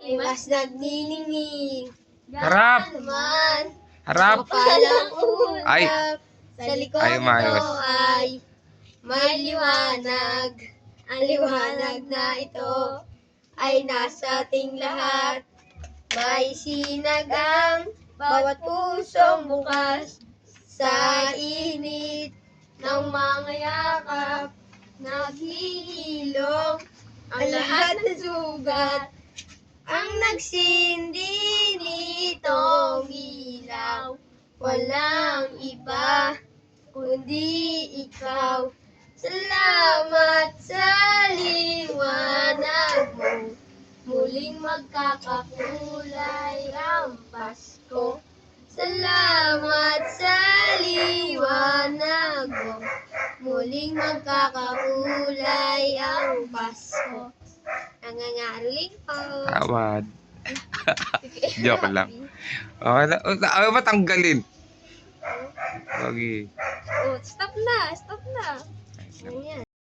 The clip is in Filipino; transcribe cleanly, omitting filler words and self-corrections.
Limas nagniningning. Harap! Naman, Harap! kapalang Ay. ulap. Sa likod Ay, nito maayos. ay may liwanag. Ang liwanag na ito ay nasa ating lahat. May sinagang bawat pusong bukas sa init ng mga yakap. Naghihilom ang lahat ng sugat. Ang nagsindi nitong ilaw, walang iba kundi ikaw. Salamat sa liwanag mo, muling magkakakulay ang Pasko. Salamat sa liwanag mo, muling magkakakulay ang Pasko. Nangangaroling po. Tawad. Joke lang. Okay na. Ayaw ba tanggalin? Okay. Oh, stop na, stop na. Ayan.